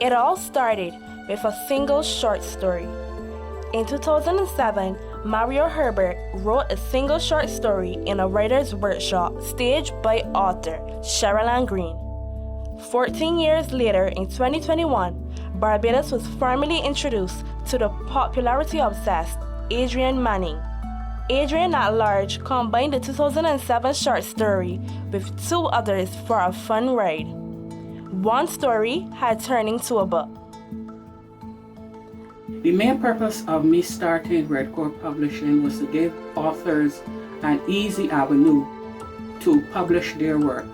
It all started with a single short story. In 2007, Mario Herbert wrote a single short story in a writer's workshop staged by author Sherilyn Green. 14 years later, in 2021, Barbados was formally introduced to the popularity-obsessed Adrian Manning. Adrian at Large combined the 2007 short story with two others for a fun ride. One story had turned into a book. The main purpose of me starting Red Cord Publishing was to give authors an easy avenue to publish their work.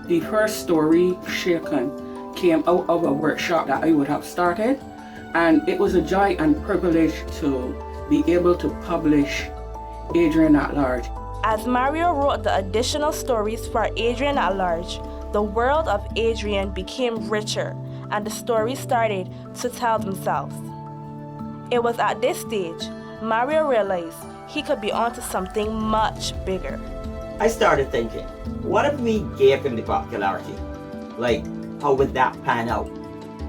The first story, Shaken, came out of a workshop that I would have started, and it was a joy and privilege to be able to publish Adrian at Large. As Mario wrote the additional stories for Adrian at Large, the world of Adrian became richer, and the stories started to tell themselves. It was at this stage Mario realized he could be onto something much bigger. I started thinking, what if we gave him the popularity? Like, how would that pan out?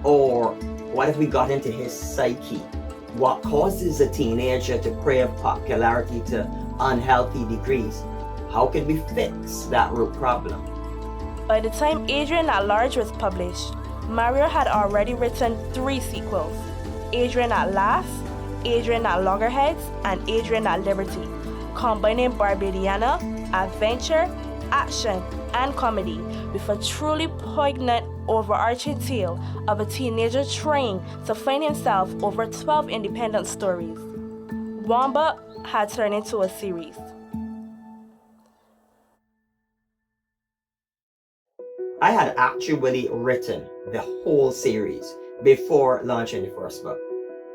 Or what if we got into his psyche? What causes a teenager to crave popularity to unhealthy degrees? How can we fix that root problem? By the time Adrian at Large was published, Mario had already written 3 sequels: Adrian at Last, Adrian at Loggerheads, and Adrian at Liberty, combining Barbadiana, adventure, action, and comedy with a truly poignant, overarching tale of a teenager trying to find himself over 12 independent stories. One book had turned into a series. I had actually written the whole series before launching the first book.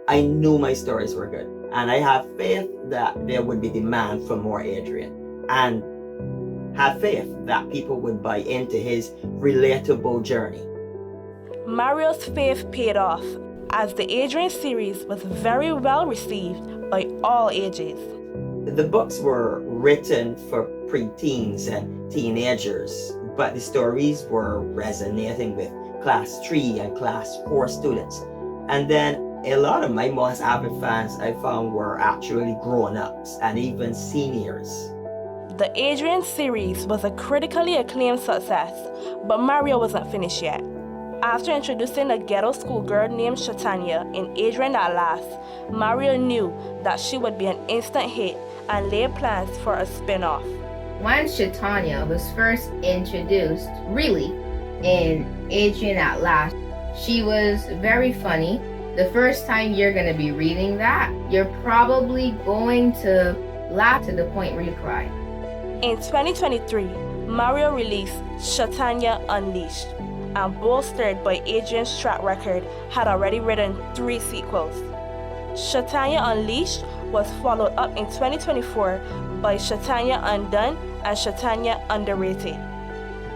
I knew my stories were good, and I have faith that there would be demand for more Adrian, and had faith that people would buy into his relatable journey. Mario's faith paid off, as the Adrian series was very well received by all ages. The books were written for preteens and teenagers, but the stories were resonating with Class 3 and Class 4 students. And then a lot of my most avid fans I found were actually grown-ups and even seniors. The Adrian series was a critically acclaimed success, but Mario wasn't finished yet. After introducing a ghetto schoolgirl named Sha'Tanya in Adrian at Last, Mario knew that she would be an instant hit and laid plans for a spin-off. When Sha'Tanya was first introduced, really, in Adrian at Last, she was very funny. The first time you're going to be reading that, you're probably going to laugh to the point where you cry. In 2023, Mario released Sha'Tanya Unleashed, and bolstered by Adrian's track record, had already written 3 sequels. Sha'Tanya Unleashed was followed up in 2024 by Sha'Tanya Undone and Sha'Tanya Underrated.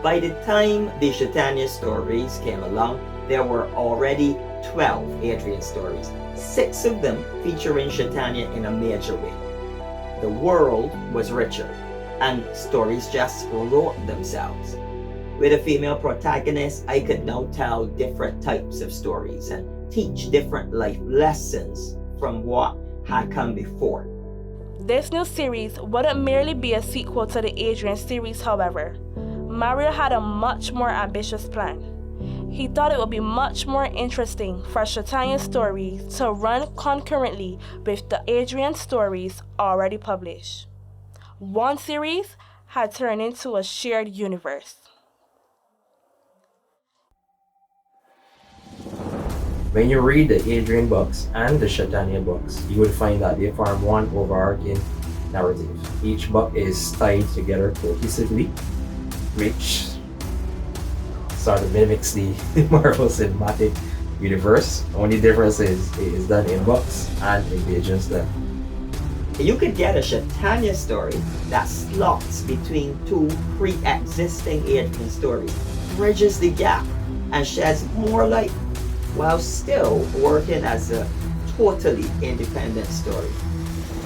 By the time the Sha'Tanya stories came along, there were already 12 Adrian stories, 6 of them featuring Sha'Tanya in a major way. The world was richer, and stories just wrote themselves. With a female protagonist, I could now tell different types of stories and teach different life lessons from what had come before. This new series wouldn't merely be a sequel to the Adrian series, however. Mario had a much more ambitious plan. He thought it would be much more interesting for Sha'Tanya's story to run concurrently with the Adrian stories already published. One series had turned into a shared universe. When you read the Adrian books and the Sha'Tanya books, you will find that they form one overarching narrative. Each book is tied together cohesively, which sort of mimics the Marvel Cinematic Universe. Only difference is it is done in books and in pages then. You could get a Sha'Tanya story that slots between 2 pre-existing Adrian stories, bridges the gap, and sheds more light, while still working as a totally independent story.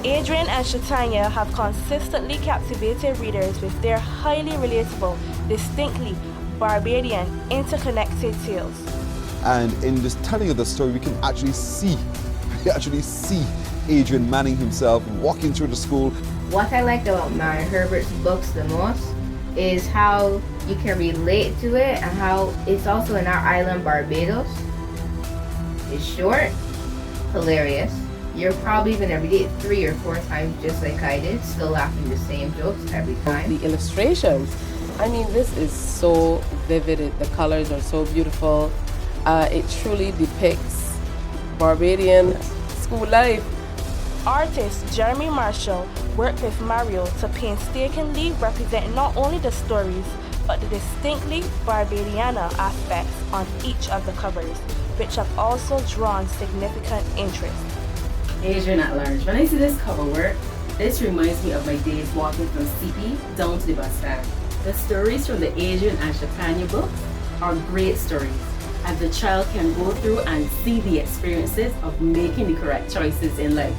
Adrian and Sha'Tanya have consistently captivated readers with their highly relatable, distinctly Barbadian, interconnected tales. And in this telling of the story, we can actually see Adrian Manning himself walking through the school. What I like about Mario Herbert's books the most is how you can relate to it and how it's also in our island, Barbados. It's short, hilarious. You're probably gonna read it 3 or 4 times just like I did, still laughing the same jokes every time. The illustrations, I mean, this is so vivid. The colors are so beautiful. It truly depicts Barbadian school life. Artist Jeremy Marshall worked with Mario to painstakingly represent not only the stories, but the distinctly Barbadiana aspects on each of the covers, which have also drawn significant interest. Adrian at Large. When I see this cover work, this reminds me of my days walking from CP down to the bus stand. The stories from the Adrian and Sha'Tanya books are great stories, as the child can go through and see the experiences of making the correct choices in life.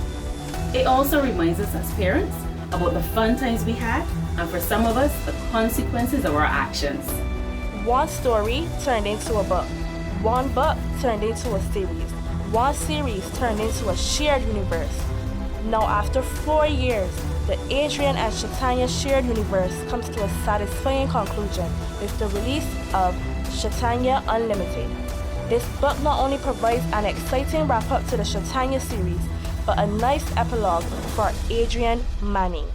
It also reminds us as parents about the fun times we had, and for some of us, the consequences of our actions. One story turned into a book. One book turned into a series. One series turned into a shared universe. Now, after 4 years, the Adrian and Sha'Tanya shared universe comes to a satisfying conclusion with the release of Sha'Tanya Unlimited. This book not only provides an exciting wrap-up to the Sha'Tanya series, but a nice epilogue for Adrian Manning.